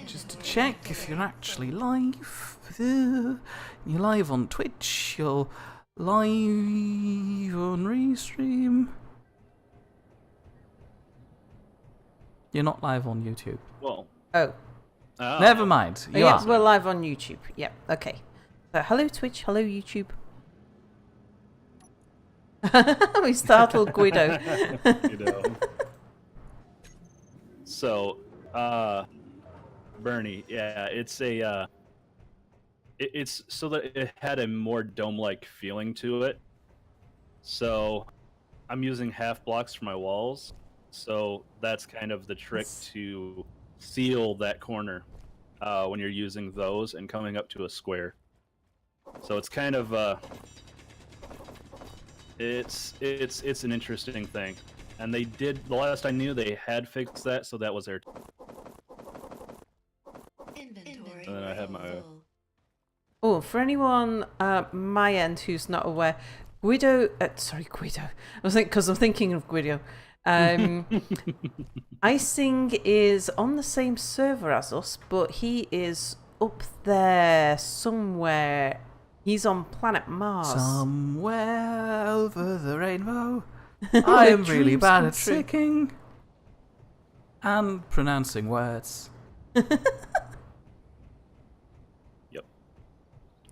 just to check if you're actually live. You're live on Twitch, you're live on Restream. You're not live on YouTube. Well. Oh. Never mind. You yes, are. we're live on YouTube. Yep, okay. So, hello Twitch, hello YouTube. We startled Guido. So, Bernie, yeah, it's a, it's so that it had a more dome-like feeling to it. So, I'm using half blocks for my walls. So that's kind of the trick to seal that corner when you're using those and coming up to a square. So it's kind of it's an interesting thing, and they did. The last I knew, they had fixed that, so that was their. Inventory. And then I have my. Oh, for anyone my end who's not aware, Guido. Sorry, Guido. Because I'm thinking of Guido. Eiscing is on the same server as us, but he is up there somewhere. He's on planet Mars. Somewhere over the rainbow. I am really bad at singing and pronouncing words. Yep.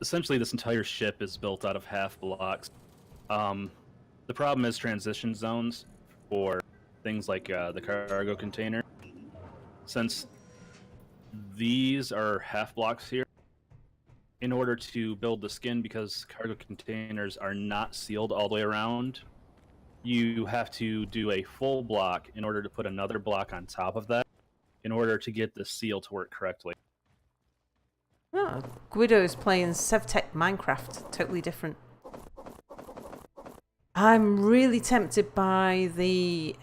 Essentially, this entire ship is built out of half blocks. The problem is transition zones for things like the cargo container. Since these are half blocks here, in order to build the skin, because cargo containers are not sealed all the way around, you have to do a full block in order to put another block on top of that in order to get the seal to work correctly. Oh, Guido is playing Sevtech Minecraft, totally different. I'm really tempted by the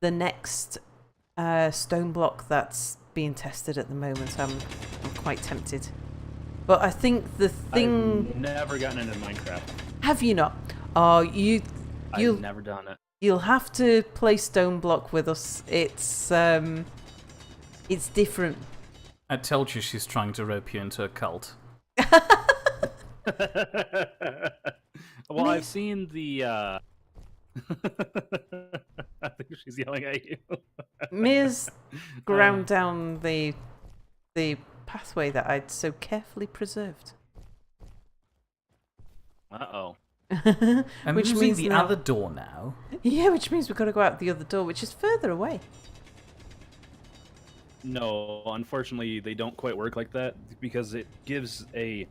next stone block that's being tested at the moment. I'm quite tempted. But I think the thing... I've never gotten into Minecraft. Have you not? Oh, I've never done it. You'll have to play stone block with us. It's different. I told you she's trying to rope you into a cult. Well, I've seen the. I think she's yelling at you. Mia's ground down the pathway that I'd so carefully preserved. Uh-oh. I'm Which using means the now... other door now. Yeah, which means we've got to go out the other door, which is further away. No, unfortunately, they don't quite work like that because it gives a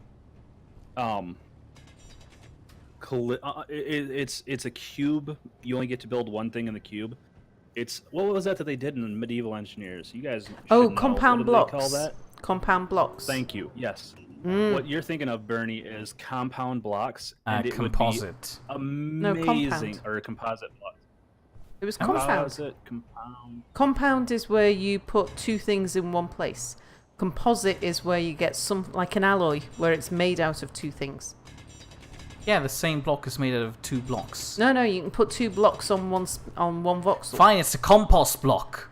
it's a cube. You only get to build one thing in the cube. It's what was that they did in Medieval Engineers? You guys. Oh, compound blocks. What do they call that? Compound blocks. Thank you. Yes. What you're thinking of, Bernie, is compound blocks. And it composite. Would be amazing, compound. Or a composite block. It was compound. Compound. Compound is where you put two things in one place. Composite is where you get some, like an alloy, where it's made out of two things. Yeah, the same block is made out of two blocks. No, you can put two blocks on one voxel. Fine, it's a compost block.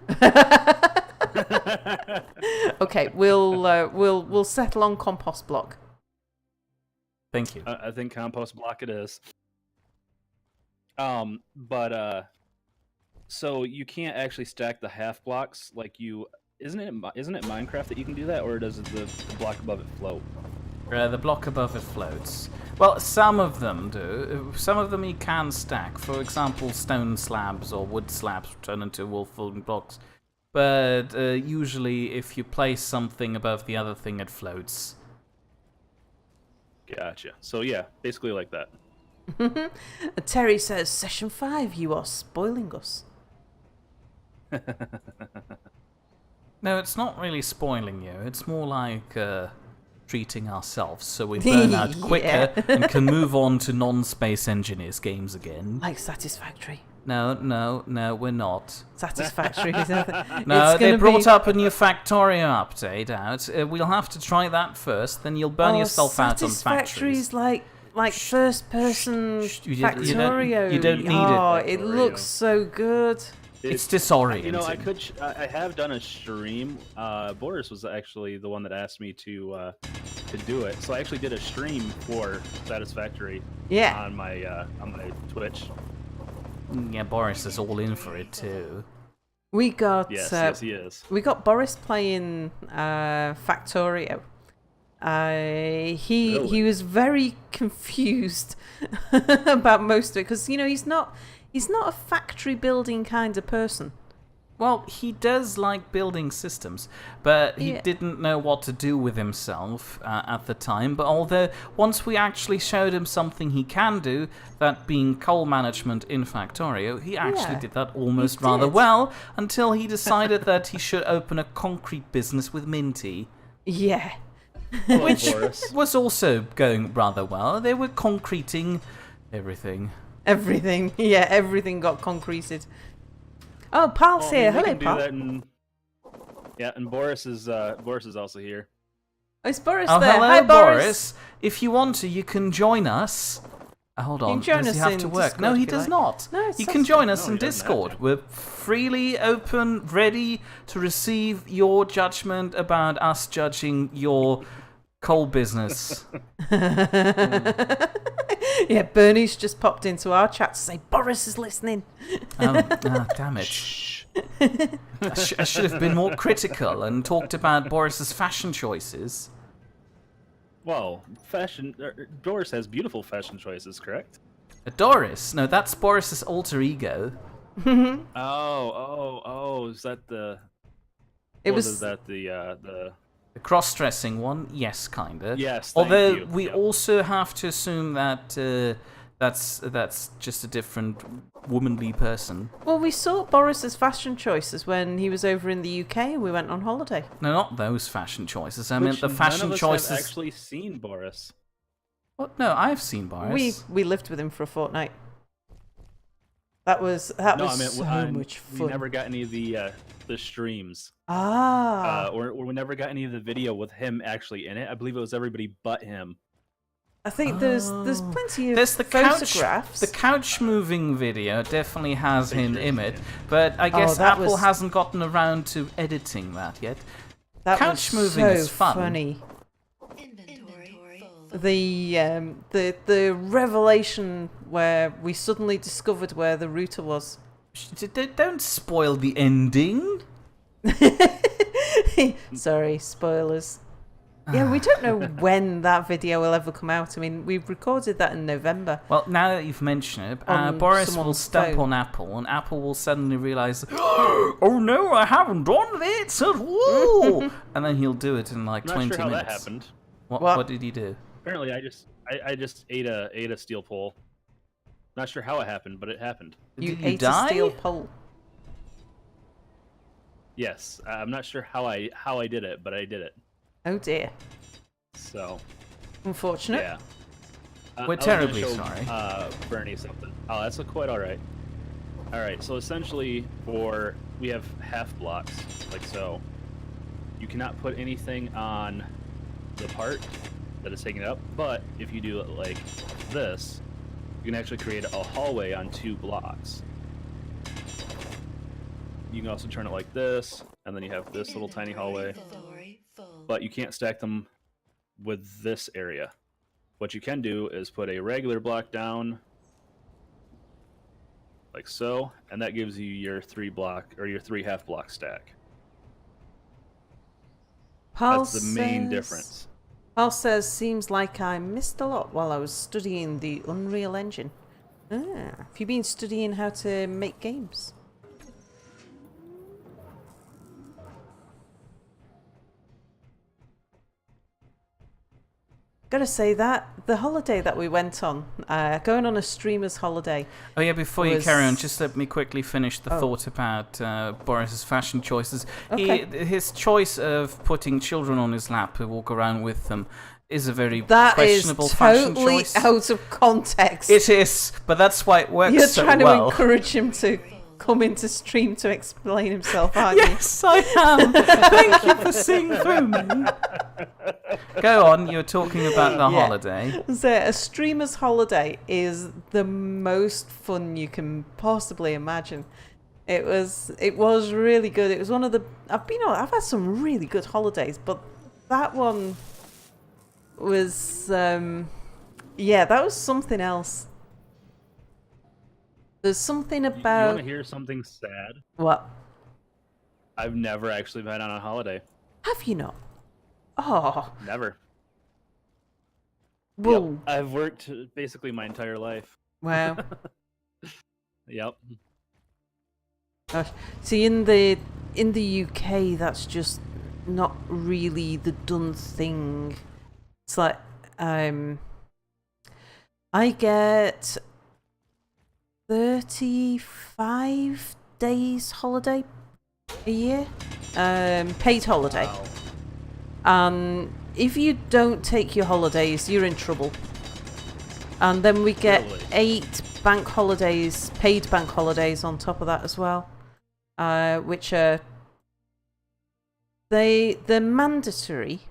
Okay, we'll settle on compost block. Thank you. I think compost block it is. So you can't actually stack the half blocks like you. Isn't it Minecraft that you can do that, or does the block above it float? The block above it floats. Well, some of them do. Some of them you can stack. For example, stone slabs or wood slabs turn into wall-filling blocks. But usually, if you place something above the other thing, it floats. Gotcha. So yeah, basically like that. Terry says, Session 5, you are spoiling us. No, it's not really spoiling you. It's more like treating ourselves so we burn out quicker and can move on to non-Space Engineers games again. Like Satisfactory. No, we're not. Satisfactory. No, they brought up a new Factorio update out. We'll have to try that first, then you'll burn yourself out on factories. Satisfactory's like first-person Factorio. You don't need it. Oh, it looks so good. It's disorienting. You know, I have done a stream. Boris was actually the one that asked me to do it. So I actually did a stream for Satisfactory. Yeah. On my Twitch. Yeah, Boris is all in for it too. We got yes, he is. We got Boris playing Factorio. He was very confused about most of it because he's not a factory building kind of person. Well, he does like building systems, but he didn't know what to do with himself at the time. But although once we actually showed him something he can do, that being coal management in Factorio, he actually did that almost rather well until he decided that he should open a concrete business with Minty. Yeah. Which was also going rather well. They were concreting everything. Everything. Yeah, everything got concreted. Oh, Pal's here. Hello, Pal. And Boris is also here. Oh, is Boris there? Hello, Hi, Boris. Boris. If you want to, you can join us. Hold on. Does he have to work? Discord, No, he does not. No, you can join us in Discord. We're freely open, ready to receive your judgment about us judging your coal business. Yeah, Bernie's just popped into our chat to say Boris is listening. Damn it. I should have been more critical and talked about Boris's fashion choices. Well, Doris has beautiful fashion choices, correct? Doris? No, that's Boris's alter ego. Oh, is that the... Is that the The cross-dressing one? Yes, kinda. Yes, although we also have to assume that that's just a different womanly person. Well, we saw Boris's fashion choices when he was over in the UK and we went on holiday. No, not those fashion choices. I meant the fashion none of us choices. have actually seen Boris. What? No, I've seen Boris. We lived with him for a fortnight. That was so much fun. We never got any of the streams. Or we never got any of the video with him actually in it. I believe it was everybody but him. I think there's plenty of there's the photographs. The couch moving video definitely has him in it, but I guess Apple hasn't gotten around to editing that yet. That couch was moving is so fun. Funny. The revelation where we suddenly discovered where the router was. Don't spoil the ending. Sorry, spoilers. Yeah, we don't know when that video will ever come out. I mean, we recorded that in November. Well, now that you've mentioned it, Boris will stump on Apple, and Apple will suddenly realise, oh no, I haven't done it at all! And then he'll do it in like 20 minutes. I'm not sure how that happened. What did he do? Apparently, I just ate a steel pole. Not sure how it happened, but it happened. You ate a steel pole. Yes, I'm not sure how I did it, but I did it. Oh dear. So. Unfortunate. Yeah. We're terribly sorry. Bernie something. Oh, that's quite all right. All right. So essentially, we have half blocks like so. You cannot put anything on the part that is taking it up, but if you do it like this, you can actually create a hallway on 2 blocks. You can also turn it like this, and then you have this little tiny hallway. But you can't stack them with this area. What you can do is put a regular block down, like so, and that gives you your 3 half block stack. That's the main difference. Paul says, seems like I missed a lot while I was studying the Unreal Engine. Have you been studying how to make games? Gotta say that the holiday that we went on, going on a streamer's holiday. Oh yeah, before you carry on, just let me quickly finish the thought about Boris's fashion choices. Okay. His choice of putting children on his lap to walk around with them is a very questionable fashion choice. That is totally out of context. It is, but that's why it works so well. You're trying to encourage him to come into stream to explain himself, aren't you? Yes, I am. Thank you for seeing through me. Go on, you were talking about the holiday. So a streamer's holiday is the most fun you can possibly imagine. It was really good. It was one of the I've had some really good holidays, but that one was yeah, that was something else. There's something You about want to hear something sad? what? I've never actually been on a holiday. Have you not? Oh, Never. whoa. Yep. I've worked basically my entire life. Wow. Yep. Gosh. See, in the UK, that's just not really the done thing. It's like I get 35 days holiday a year, paid holiday. Wow. And if you don't take your holidays, you're in trouble. And then we get Really? 8 bank holidays, paid bank holidays on top of that as well, which are they're mandatory.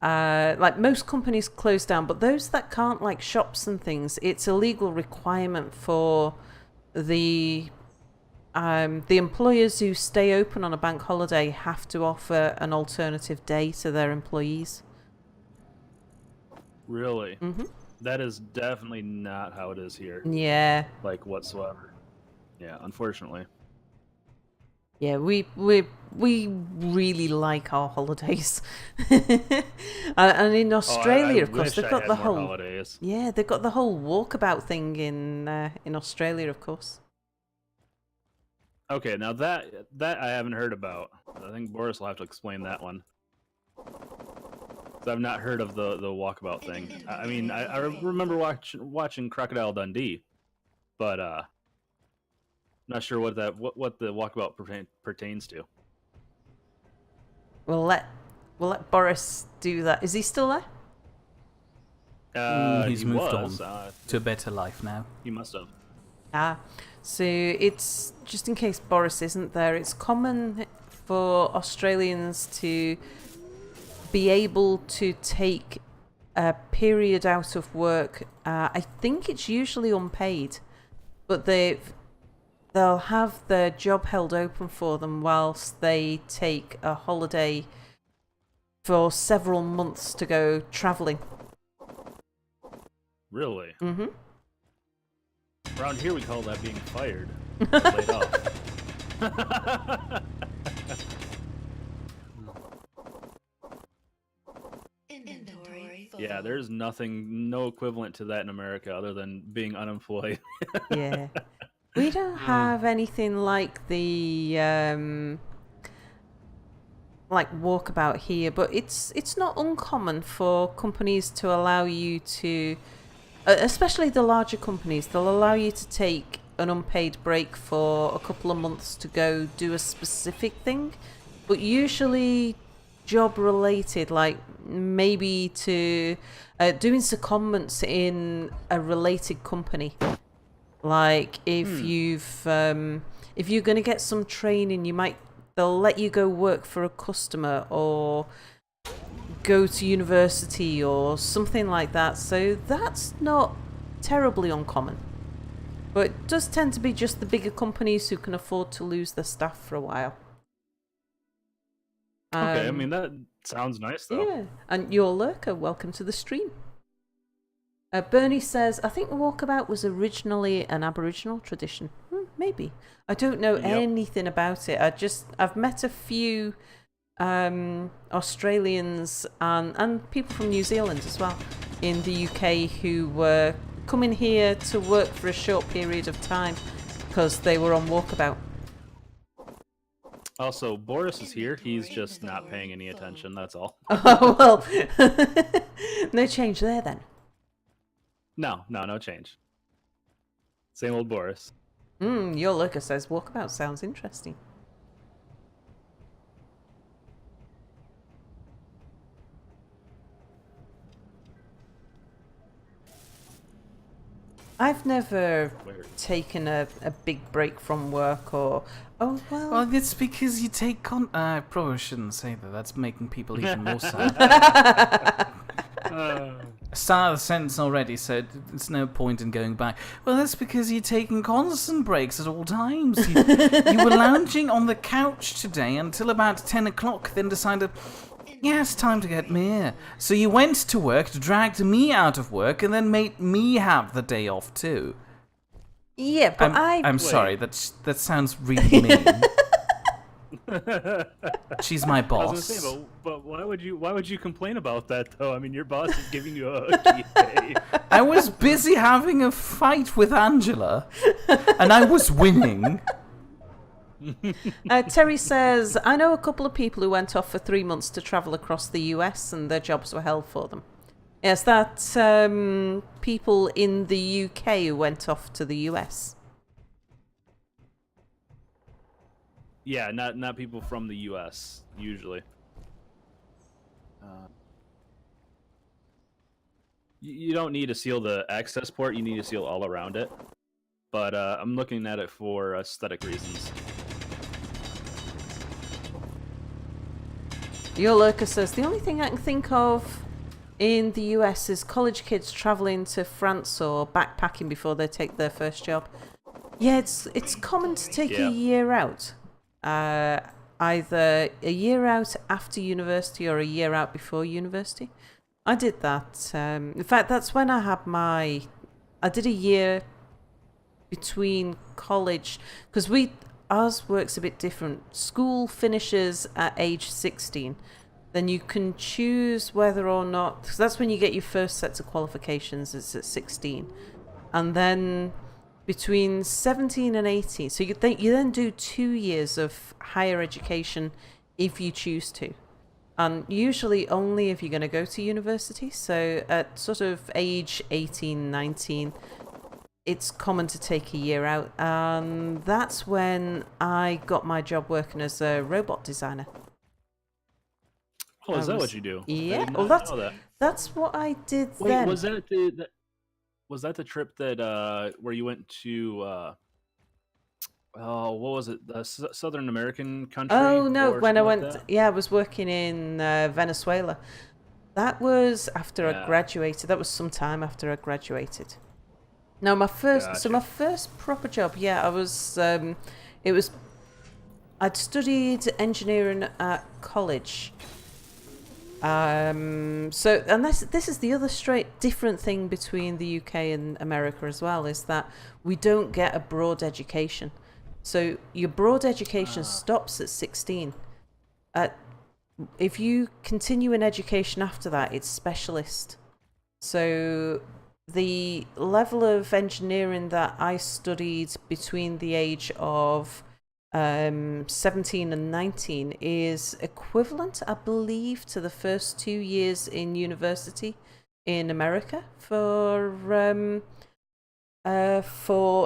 Like most companies close down, but those that can't, like shops and things, it's a legal requirement for the employers who stay open on a bank holiday have to offer an alternative day to their employees. Really? Mm-hmm. That is definitely not how it is here. Yeah. Like whatsoever. Yeah, unfortunately. Yeah, we really like our holidays, and in Australia, of course, they've got the whole holidays. yeah, they've got the whole walkabout thing in Australia, of course. Okay, now that I haven't heard about. I think Boris will have to explain that one. 'Cause I've not heard of the walkabout thing. I mean, I remember watching Crocodile Dundee, but not sure what the walkabout pertains to. We'll let Boris do that. Is he still there? He's he moved was, on to a better life now. He must have. Ah, so it's just in case Boris isn't there. It's common for Australians to be able to take a period out of work. I think it's usually unpaid, but they'll have their job held open for them whilst they take a holiday for several months to go travelling. Really? Mm-hmm. Around here we call that being fired. Laid off. Inventory. Yeah, there's no equivalent to that in America other than being unemployed. Yeah. We don't have anything like the like walkabout here, but it's not uncommon for companies to allow you to, especially the larger companies, they'll allow you to take an unpaid break for a couple of months to go do a specific thing, but usually job related, like maybe to doing secondments in a related company. Like if if you're going to get some training, they'll let you go work for a customer or go to university or something like that. So that's not terribly uncommon. But it does tend to be just the bigger companies who can afford to lose their staff for a while. Okay, I mean, that sounds nice, though. Yeah, and your lurker, welcome to the stream. Bernie says, I think walkabout was originally an Aboriginal tradition. Maybe. I don't know anything about it. I've met a few Australians and people from New Zealand as well in the UK who were coming here to work for a short period of time because they were on walkabout. Also, Boris is here. He's just not paying any attention, that's all. Oh, well, no change there then. No change. Same old Boris. Your lurker says walkabout sounds interesting. I've never taken a big break from work or... Oh, well... Well, it's because you take I probably shouldn't say that. That's making people even more sad. Start of the sentence already, so there's no point in going back. Well, that's because you're taking constant breaks at all times. You were lounging on the couch today until about 10 o'clock, then decided, yeah, it's time to get me. So you went to work, dragged me out of work, and then made me have the day off too. Yeah, but I'm sorry, that sounds really mean. She's my boss. I was gonna say, but why would you complain about that though? I mean, your boss is giving you a key day. I was busy having a fight with Angela, and I was winning. Terry says, I know a couple of people who went off for 3 months to travel across the US and their jobs were held for them. Yes, that's people in the UK who went off to the US. Yeah, not people from the U.S. usually. You don't need to seal the access port. You need to seal all around it. But I'm looking at it for aesthetic reasons. Your Lurker says, the only thing I can think of in the US is college kids travelling to France or backpacking before they take their first job. Yeah, it's common to take a year out. Either a year out after university or a year out before university. I did that. In fact, that's when I did a year between college, because ours works a bit different. School finishes at age 16. Then you can choose whether or not, because that's when you get your first sets of qualifications, it's at 16. And then between 17 and 18. So you then do 2 years of higher education if you choose to. And usually only if you're going to go to university. So at sort of age 18, 19, it's common to take a year out. And that's when I got my job working as a robot designer. Oh, is that what you do? Yeah, well, that's what I did Wait, then. Was that the trip that where you went to what was it? The Southern American country? Oh no, when I went, like I was working in Venezuela. That was after I graduated. That was some time after I graduated. No, my first proper job, I was I'd studied engineering at college. This is the other different thing between the UK and America as well, is that we don't get a broad education. So your broad education stops at 16. If you continue in education after that, it's specialist. So the level of engineering that I studied between the age of 17 and 19 is equivalent, I believe, to the first 2 years in university in America for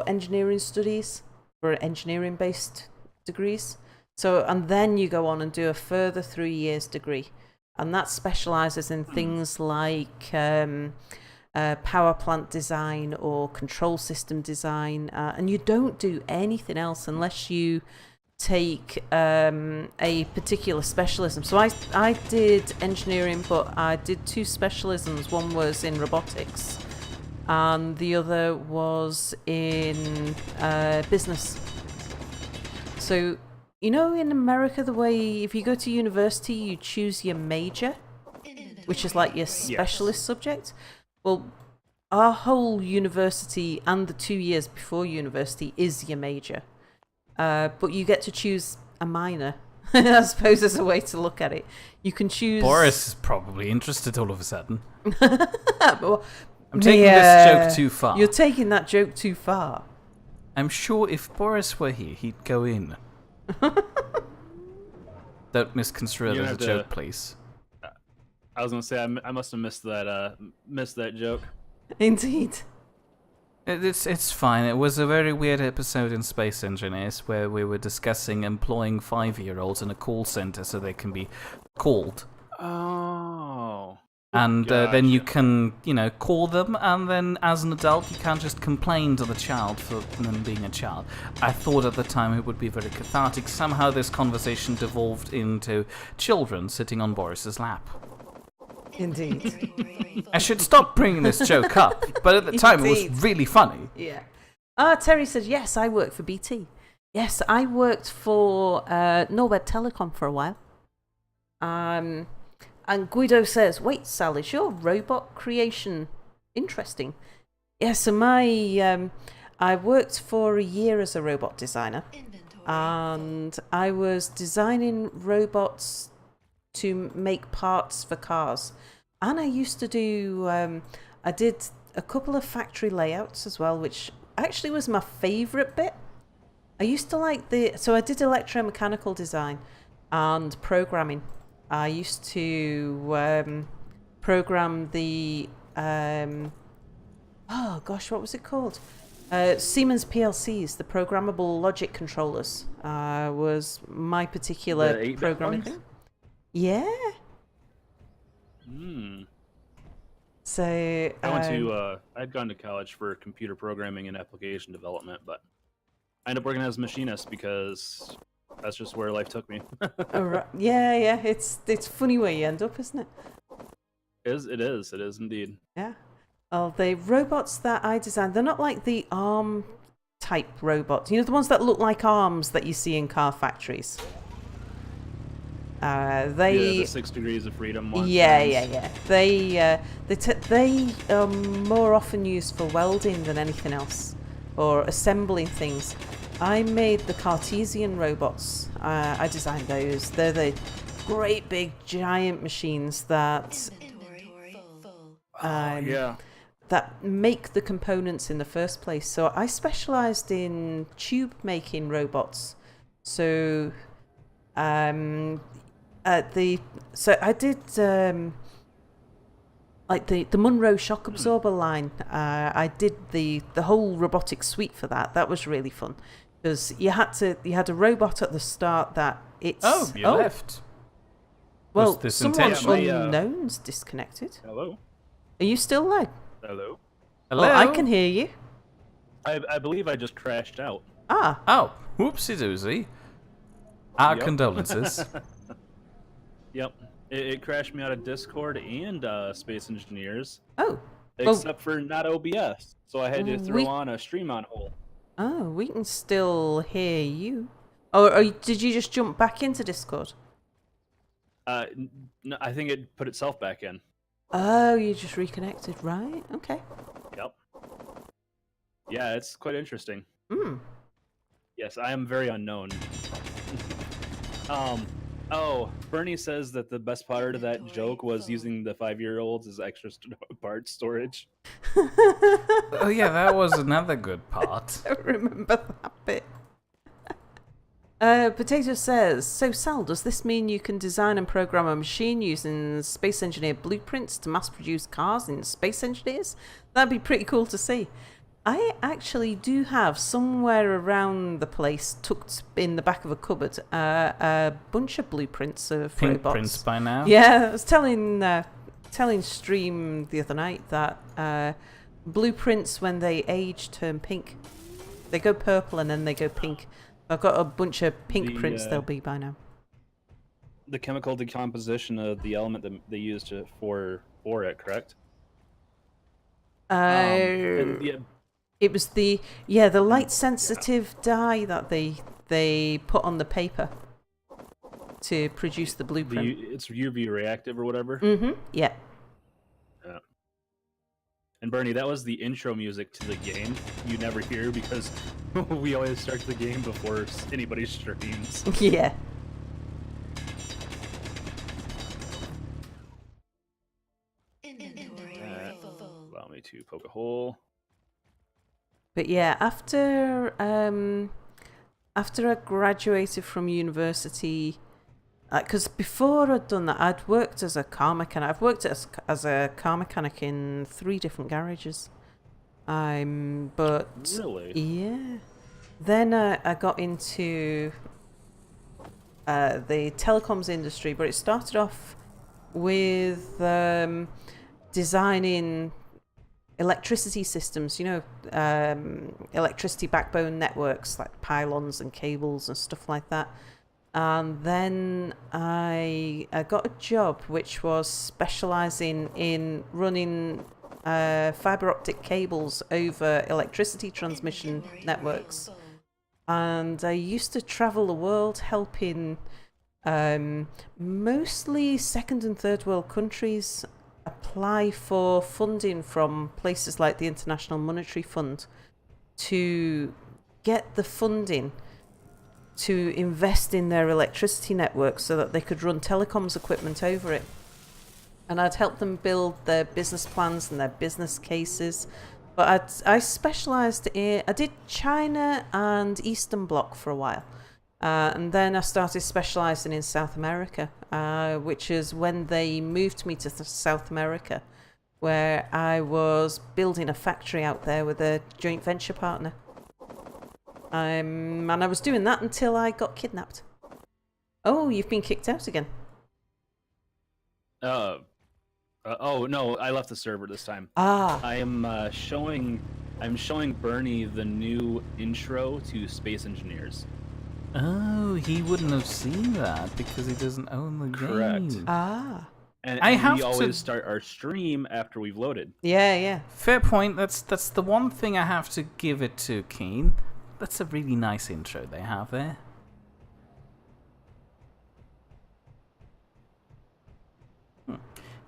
engineering studies, for engineering-based degrees. So, and then you go on and do a further 3 years degree, and that specializes in things like power plant design or control system design, and you don't do anything else unless you take a particular specialism. So I did engineering, but I did 2 specialisms. One was in robotics and the other was in business. So, you know, in America, the way if you go to university, you choose your major, which is like your specialist subject. Well, our whole university and the 2 years before university is your major. But you get to choose a minor, I suppose, is a way to look at it. You can choose... Boris is probably interested all of a sudden. I'm taking this joke too far. You're taking that joke too far. I'm sure if Boris were here, he'd go in. Don't misconstrue it as a joke, please. I was gonna say I must have missed that joke. Indeed. It's fine. It was a very weird episode in Space Engineers where we were discussing employing 5-year-olds in a call center so they can be called. Oh. And then you can, call them, and then as an adult you can't just complain to the child for them being a child. I thought at the time it would be very cathartic. Somehow this conversation devolved into children sitting on Boris's lap. Indeed. I should stop bringing this joke up, but at the time it Indeed. was really funny. Yeah. Terry says, yes, I work for BT. Yes, I worked for Norweb Telecom for a while. And Guido says, wait, Sal, is your robot creation interesting? Yeah, so I worked for a year as a robot designer. And I was designing robots to make parts for cars. And I used to do, I did a couple of factory layouts as well, which actually was my favourite bit. I used to like so I did electromechanical design and programming. I used to program the, oh gosh, what was it called? Siemens PLCs, the programmable logic controllers, was my particular The 8-bit programming ones? thing. Yeah. Hmm. So I went to I'd gone to college for computer programming and application development, but I ended up working as a machinist because that's just where life took me. yeah, it's funny where you end up, isn't it? It is indeed. Yeah. Oh, the robots that I designed, they're not like the arm type robots. You know, the ones that look like arms that you see in car factories. The 6 degrees of freedom ones. Yeah. They are more often used for welding than anything else, or assembling things. I made the Cartesian robots. I designed those. They're the great big giant machines that Yeah. that make the components in the first place. So I specialized in tube making robots. So so I did like the Munro shock absorber line. I did the whole robotic suite for that. That was really fun because you had a robot at the start that it's left. Well, Was this someone intentional? unknown's disconnected. Hello. Are you still there? Hello. Hello? Well, I can hear you. I believe I just crashed out. Ah, Oh, whoopsie doozy. Our Yep. condolences. Yep. It crashed me out of Discord and Space Engineers, oh, well, except for not OBS. So I had to throw on a stream on hold. oh, we can still hear you. Or did you just jump back into Discord? No, I think it put itself back in. Oh, you just reconnected, right? Okay. Yep. Yeah, it's quite interesting. Hmm. Yes, I am very unknown. Oh, Bernie says that the best part of that joke was using the 5-year-olds as extra part storage. Oh yeah, that was another good part. I don't remember that bit. Potato says, so Sal, does this mean you can design and program a machine using Space Engineer blueprints to mass produce cars in Space Engineers? That'd be pretty cool to see. I actually do have somewhere around the place, tucked in the back of a cupboard, a bunch of blueprints of Pink robots. prints by now. Yeah, I was telling Stream the other night that blueprints, when they age, turn pink. They go purple and then they go pink. I've got a bunch of pink prints they'll be by now. The chemical decomposition of the element that they used for it, correct? And, yeah, It was the light sensitive dye that they put on the paper to produce the blueprint. it's UV reactive or whatever. Mm-hmm. Yeah. And Bernie, that was the intro music to the game. You never hear because we always start the game before anybody streams. Yeah. Allow me to poke a hole. But yeah, after I graduated from university, because before I'd done that, I'd worked as a car mechanic. I've worked as a car mechanic in 3 different garages. But Really? yeah. Then I got into the telecoms industry, but it started off with designing electricity systems, electricity backbone networks like pylons and cables and stuff like that And then I got a job which was specialising in running fibre optic cables over electricity transmission networks. And I used to travel the world helping mostly second and third world countries apply for funding from places like the International Monetary Fund to get the funding to invest in their electricity networks so that they could run telecoms equipment over it. And I'd help them build their business plans and their business cases. But I specialised in... I did China and Eastern Bloc for a while. And then I started specialising in South America, which is when they moved me to South America, where I was building a factory out there with a joint venture partner. And I was doing that until I got kidnapped. Oh, you've been kicked out again. Oh no, I left the server this time. Ah. I'm showing Bernie the new intro to Space Engineers. Oh, he wouldn't have seen that because he doesn't own the Correct. game. Ah. And I have we always to- start our stream after we've loaded. Yeah. Fair point. That's the one thing I have to give it to Keen. That's a really nice intro they have there.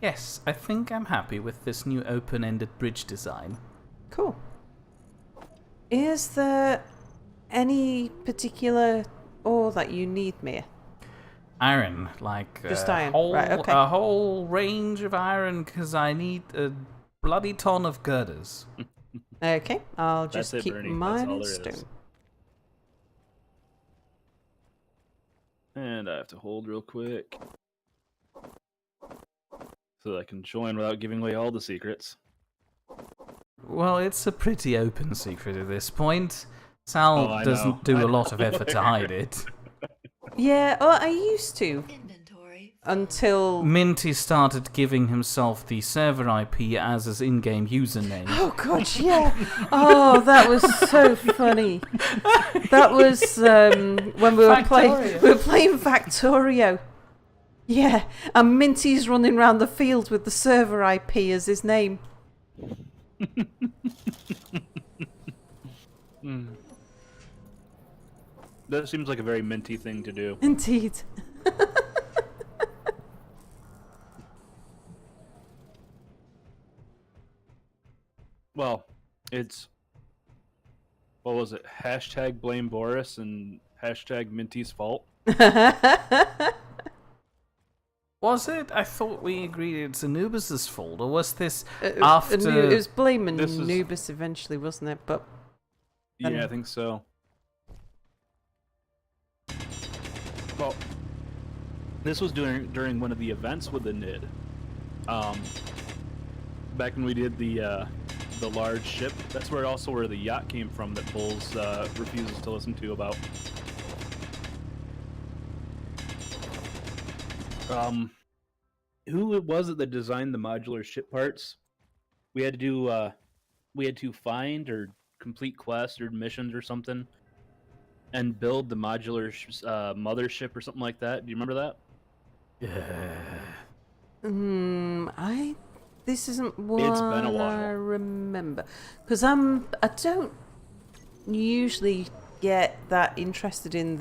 Yes, I think I'm happy with this new open-ended bridge design. Cool. Is there any particular ore that you need, Mia? Iron, like Just a iron, whole, right, okay. a whole range of iron, because I need a bloody ton of girders. Okay, I'll just That's it, keep Bernie. mine That's all in there stone. is. And I have to hold real quick so that I can join without giving away all the secrets. Well, it's a pretty open secret at this point. Sal I doesn't know. do I a lot of know. effort to hide it. Yeah, well, I used to Inventory. until... Minty started giving himself the server IP as his in-game username. Oh, God, yeah. Oh, that was so funny. That was when we were playing Factorio. Yeah, and Minty's running around the field with the server IP as his name. That seems like a very minty thing to do. Indeed. Well, it's... What was it? Hashtag blame Boris and hashtag Minty's fault? Was it? I thought we agreed it's Anubis's fault, or was this It after... was blaming This is- Anubis eventually, wasn't it? But Yeah, I think so. Well, this was during one of the events with the Nidd. Back when we did the large ship. That's where where the yacht came from that Bulls refuses to listen to about. Who was it that designed the modular ship parts? We had to do we had to find or complete quests or missions or something and build the modular mothership or something like that. Do you remember that? this isn't what It's been a I while. remember, because I don't usually get that interested in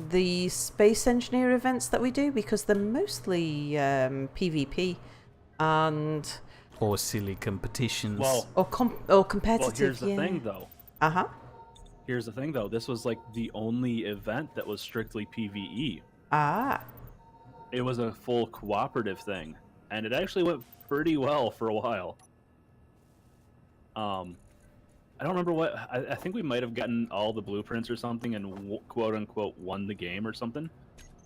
the space engineer events that we do, because they're mostly PvP and Or silly competitions. Well, or competitive. well, here's the yeah. thing though. Uh-huh. Here's the thing though. This was like the only event that was strictly PvE. Ah. It was a full cooperative thing, and it actually went pretty well for a while. I don't remember what. I think we might have gotten all the blueprints or something and quote unquote won the game or something.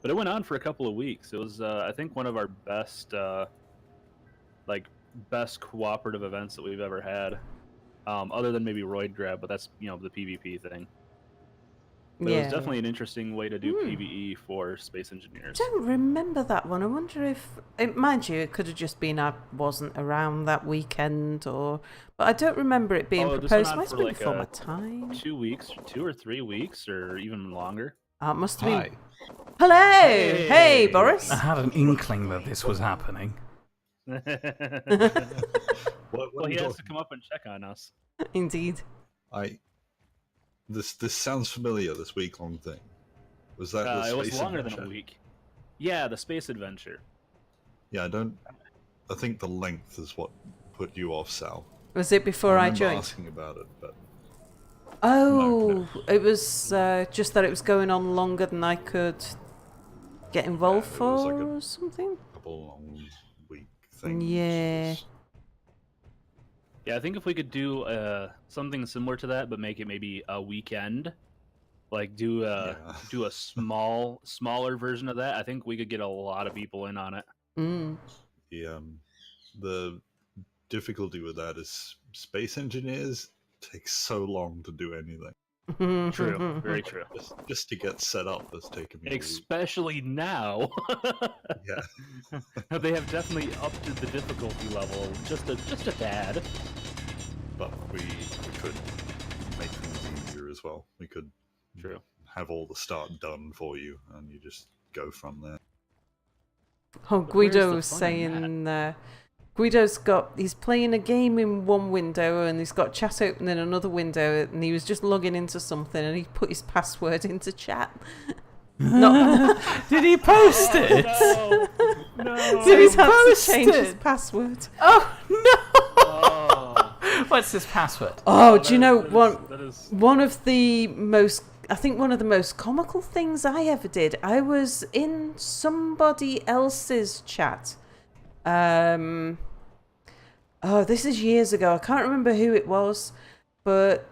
But it went on for a couple of weeks. It was, I think, one of our best, best cooperative events that we've ever had. Other than maybe Roid Grab, but that's the PvP thing. But it was definitely an interesting way to do PvE for space I engineers. don't remember that one. I wonder if, mind you, it could have just been I wasn't around that weekend, or, but I don't remember it being This proposed. went on Might have for been like before my time. 2 weeks, 2 or 3 weeks, or even longer. It must have Hi. been. Hello, hey, Boris. I had an inkling that this was happening. Well, What he are you has to talking- come up and check on us. Indeed. This sounds familiar. This week-long thing. Was that the It was space longer adventure? than a week. Yeah, the space adventure. Yeah, I think the length is what put you off, Sal. Was it before I remember joined? asking about it, but Oh, No. it was just that it was going on longer than I could get involved it was for, like a- or something. a couple long week things. Yeah. was- Yeah, I think if we could do something similar to that, but make it maybe a weekend, like do a smaller version of that, I think we could get a lot of people in on it. Mm. The difficulty with that is space engineers take so long to do anything. True, very true. Just to get set up has taken me a week. Especially now. Yeah. They have definitely upped the difficulty level just a tad. But we could make things easier as well. We could True. have all the start done for you, and you just go from there. Oh, But where's Guido the was fun in saying he's playing a game in one window and he's got chat open in another window, and he was just logging into something and he put his password into chat. Not, Did he post it? No. so he's he had to post change his it? password. Oh no! Oh. What's his password? Oh, do you know that is one of the most comical things I ever did? I was in somebody else's chat. This is years ago. I can't remember who it was, but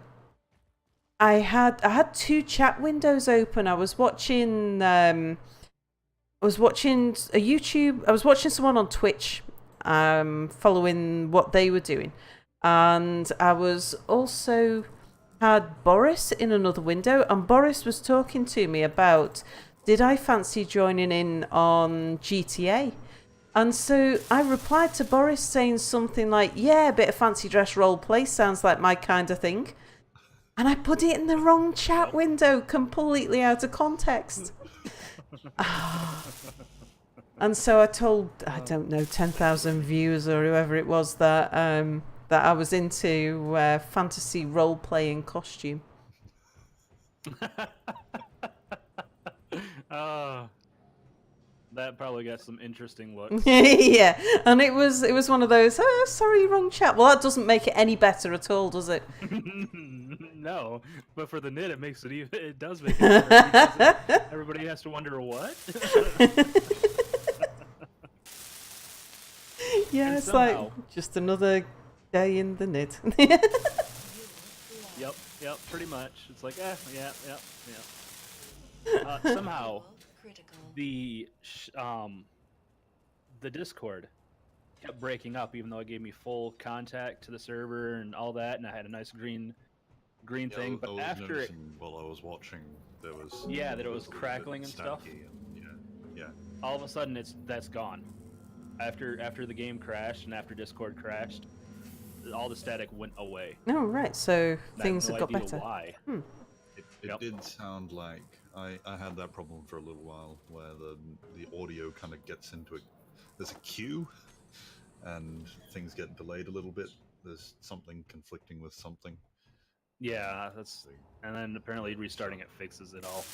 I had two chat windows open. I was watching a YouTube. I was watching someone on Twitch, following what they were doing, and I was also had Boris in another window, and Boris was talking to me about, did I fancy joining in on GTA? And so I replied to Boris saying something like, yeah, a bit of fancy dress role play sounds like my kind of thing. And I put it in the wrong chat window, completely out of context. And so I told, I don't know, 10,000 viewers or whoever it was that I was into fantasy role playing costume. That probably got some interesting looks. Yeah, and it was one of those, oh, sorry, wrong chat. Well, that doesn't make it any better at all, does it? No, but for the Nidd, it makes it even. It does make it better because everybody has to wonder what. Yeah, And it's somehow- like just another day in the Nidd. Yep, pretty much. It's like, yeah. Somehow, Critical. the Discord kept breaking up, even though it gave me full contact to the server and all that, and I had a nice green thing. I But was after it, noticing while I was watching, there was Yeah, that it was a little crackling bit and stuff. staticky yeah. all of a sudden, that's gone. After the game crashed and after Discord crashed, all the static went away. Oh, right, so I things have have no got idea better. why. It Yep. did sound like I had that problem for a little while, where the audio kind of gets into it. There's a queue, and things get delayed a little bit. There's something conflicting with something. Yeah, that's, and then apparently restarting it fixes it all.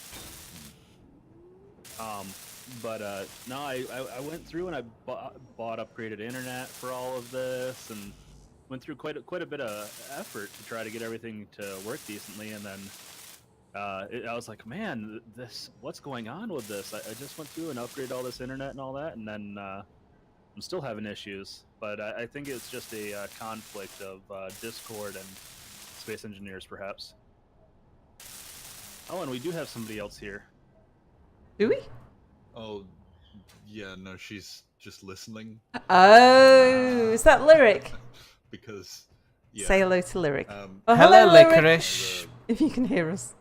No, I went through and I bought upgraded internet for all of this, and went through quite a bit of effort to try to get everything to work decently, and then I was like, man, what's going on with this? I just went through and upgraded all this internet and all that, and then I'm still having issues. But I think it's just a conflict of Discord and Space Engineers, perhaps. Oh, and we do have somebody else here. Do we? Oh, yeah, no, she's just listening. Oh, is that Lyric? Because, yeah. Say hello to Lyric. Um, Oh, Hello, Lyric, licorice. if you can hear us.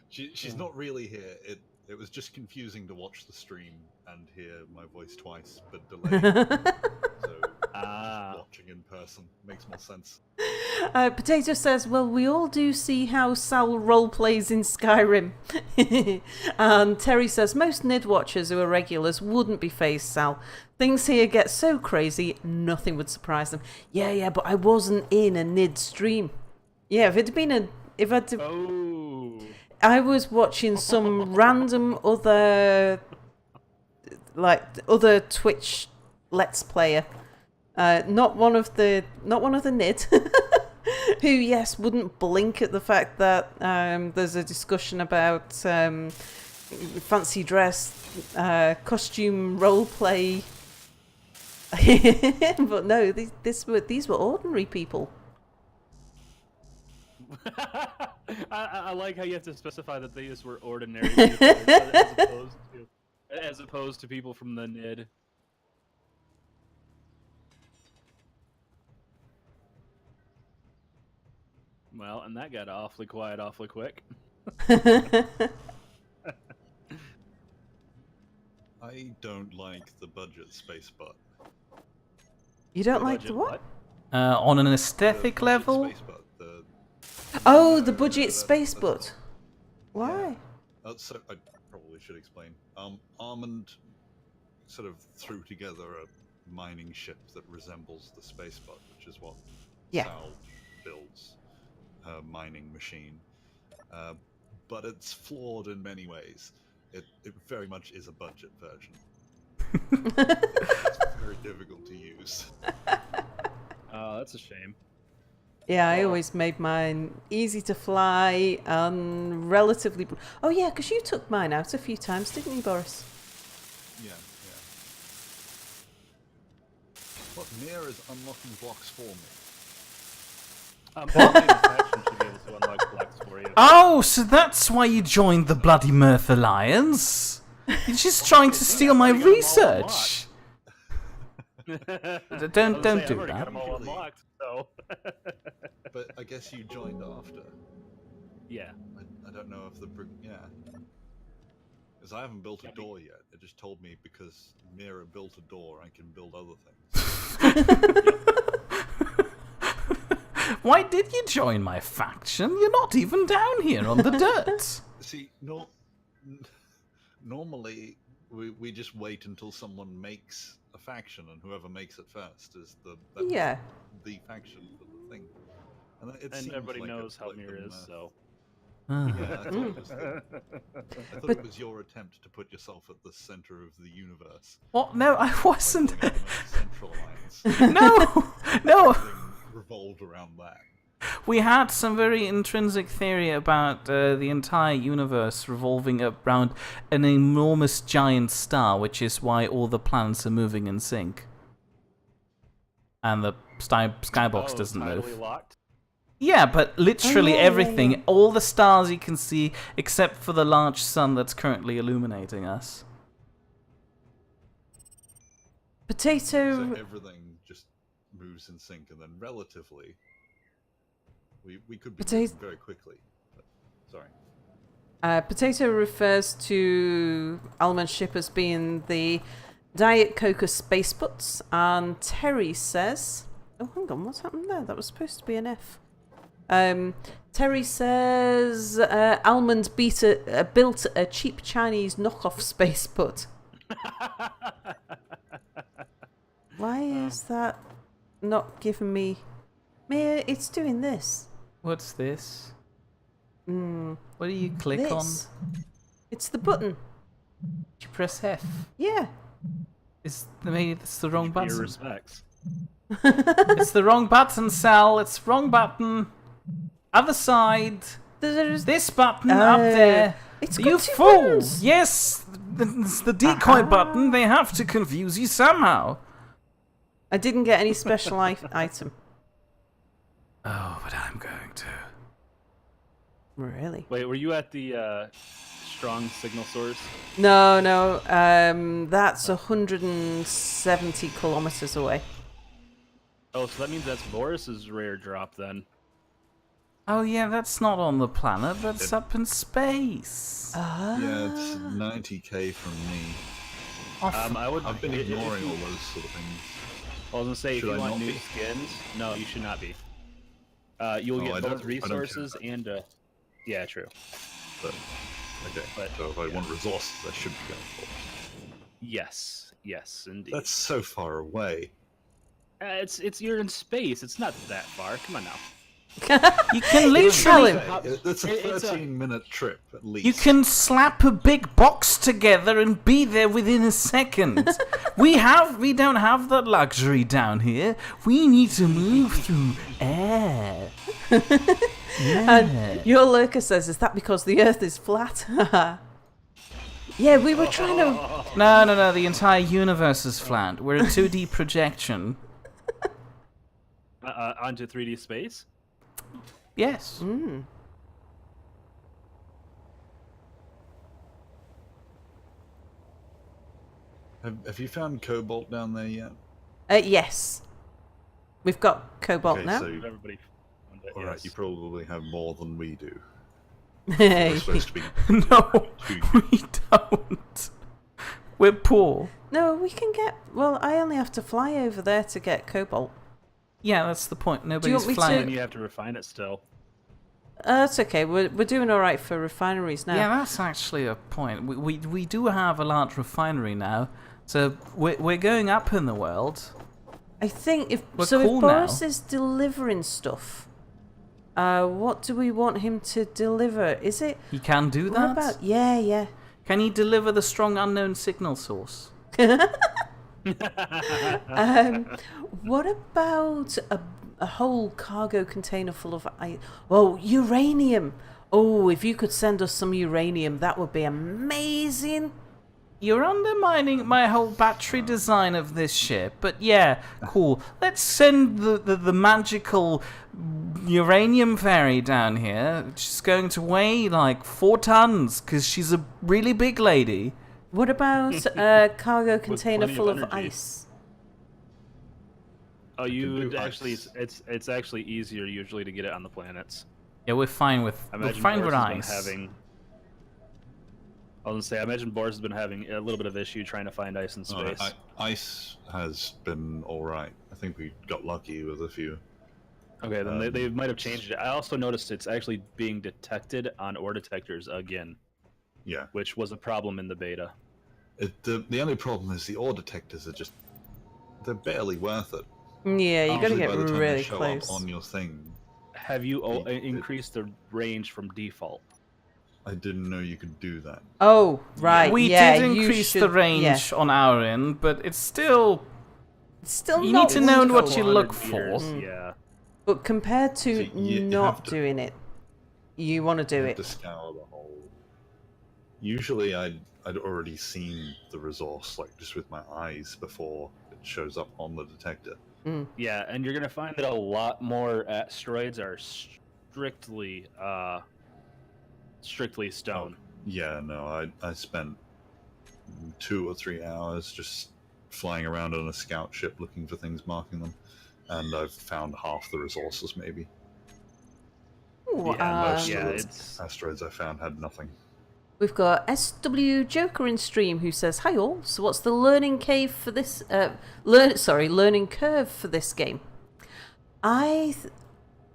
She's not really here. It was just confusing to watch the stream and hear my voice twice, but delayed. So watching in person makes more sense. Potato says, well, we all do see how Sal role plays in Skyrim. And Terry says, most Nidd watchers who are regulars wouldn't be phased, Sal. Things here get so crazy, nothing would surprise them. Yeah, but I wasn't in a Nidd stream. Yeah, if it'd been I was watching some random other Twitch Let's Player. Not one of the Nidd, who yes wouldn't blink at the fact that there's a discussion about fancy dress, costume role play. But no, these were ordinary people. I like how you have to specify that these were ordinary people as opposed to people from the Nidd. Well, and that got awfully quiet awfully quick. I don't like the budget space butt. You don't like the what? On an aesthetic level? The budget space butt. Why? Yeah. So I probably should explain. Armand sort of threw together a mining ship that resembles the space butt, which is what Sal builds her mining machine. But it's flawed in many ways. It very much is a budget version. It's very difficult to use. Oh, that's a shame. Yeah, I always made mine easy to fly and relatively... Oh yeah, because you took mine out a few times, didn't you, Boris? Yeah. What, Mir is unlocking blocks for me? Oh, so that's why you joined the Bloody Mirth Alliance? You're just trying to steal my research. Don't do that. But I guess you joined after. Yeah. I don't know if because I haven't built a door yet. It just told me because Mira built a door, I can build other things. Why did you join my faction? You're not even down here on the dirt. See, normally we just wait until someone makes a faction, and whoever makes it first is the faction for the thing. And everybody knows how Mir is, so. Yeah, I thought it was your attempt to put yourself at the center of the universe. What? No, I wasn't. Like Central Alliance. No. Everything revolved around that. We had some very intrinsic theory about the entire universe revolving around an enormous giant star, which is why all the planets are moving in sync. And the skybox doesn't move. Locked? Yeah, but literally everything, all the stars you can see, except for the large sun that's currently illuminating us. Potato... So everything just moves in sync, and then relatively, we could be moving very quickly. But, sorry. Potato refers to Almond's ship as being the Diet Coca Space Butts, and Terry says... Oh, hang on, what's happened there? That was supposed to be an F. Terry says Almond built a cheap Chinese knockoff space butt. Why is that not giving me... Mia, it's doing this. What's this? What do you click on? It's the button. You press F. Yeah. Maybe it's the wrong button. Your respects. It's the wrong button, Sal. It's wrong button. Other side. This button up there. It's you fool! Buttons. Yes, it's the decoy button. They have to confuse you somehow. I didn't get any special item. Oh, but I'm going to. Really? Wait, were you at the strong signal source? No. That's 170 kilometers away. Oh, so that means that's Boris's rare drop then. Oh yeah, that's not on the planet. That's up in space. Ah. Yeah, it's 90k from me. I've been ignoring all those sort of things. I was gonna say, Should if I you want not new be? skins, no, you should not be. You'll I get don't- both I don't care resources about and yeah, true. But okay, But, so if I yeah. want resources, I should be going for. Yes, indeed. That's so far away. It's you're in space. It's not that far. Come on now. You can tell literally. him. It's a It's a- 13-minute trip at least. You can slap a big box together and be there within a second. we don't have that luxury down here. We need to move through air. And your lurker says, is that because the Earth is flat? Yeah, we were trying to... No, the entire universe is flat. We're a 2D projection. Onto 3D space. Yes. Have you found cobalt down there yet? Yes. We've got cobalt Okay, now. so Everybody. all right, you probably have more than we do. We're Hey. supposed to be. No, we don't. We're poor. No, we can get... Well, I only have to fly over there to get cobalt. Yeah, that's the point. Nobody's want me to- flying. And you have to refine it still. That's okay. We're doing all right for refineries now. Yeah, that's actually a point. We do have a large refinery now, so we're going up in the world. I think if We're so. cool If Boris now. is delivering stuff, what do we want him to deliver? Is it? He can do What that. about? Yeah. Can he deliver the strong unknown signal source? What about a whole cargo container full of uranium? Oh, if you could send us some uranium, that would be amazing. You're undermining my whole battery design of this ship, but yeah, cool. Let's send the magical uranium fairy down here. She's going to weigh like 4 tons, because she's a really big lady. What about a cargo container plenty full of of energy. ice? Oh, can you do actually, ice. it's actually easier usually to get it on the planets. Yeah, we're fine with I we're imagine fine Boris with has been ice. having. I was gonna say, I imagine Boris has been having a little bit of issue trying to find ice in Oh, space. ice has been all right. I think we got lucky with a few. Okay, then they might have changed it. I also noticed it's actually being detected on ore detectors again, Yeah. which was a problem in the beta. The only problem is the ore detectors are they're barely worth it. Yeah, you got to Usually get by the time really they show close. up on your thing. Have you It- increased the range from default? I didn't know you could do that. Oh, right. We yeah, did you increase should, the range yeah. on our end, but it's still. It's still You not need to know wonderful. what you look for. 400 meters, Yeah. But compared to So you not have to- doing it, you want to do You it. have to scour the whole. Usually, I'd already seen the resource like just with my eyes before it shows up on the detector. Yeah, and you're gonna find that a lot more asteroids are strictly stone. Yeah, no, I spent 2 or 3 hours just flying around on a scout ship looking for things, marking them, and I've found half the resources maybe. Ooh, Most yeah, of the it's- asteroids I found had nothing. We've got SW Joker in stream who says, "Hi all. So what's the learning cave for this? Learning curve for this game?"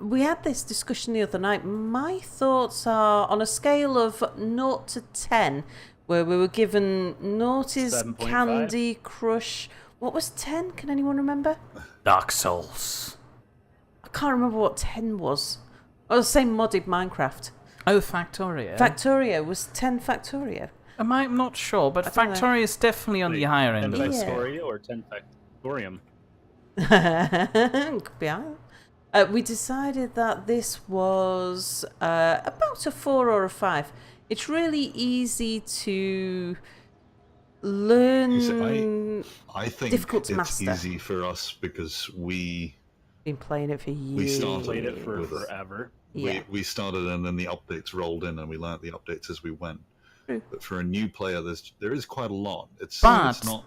We had this discussion the other night. My thoughts are on a scale of 0 to 10, where we were given 0 is 7.5? Candy Crush. What was 10? Can anyone remember? Dark Souls. I can't remember what 10 was. Oh, the same modded Minecraft. Oh, Factorio. Factorio was 10 Factorio. I'm not sure, but I don't know. Factorio is definitely on the higher end 10 of it. Yeah. Factorio or 10 Factorium? Could be either. We decided that this was about a 4 or a 5. It's really easy to learn. I think Difficult to it's master. easy for us because we Been playing it for We years. started Played it for with- forever. Yeah. we started and then the updates rolled in and we learnt the updates as we went. True. But for a new player, there is quite a lot. It's But- not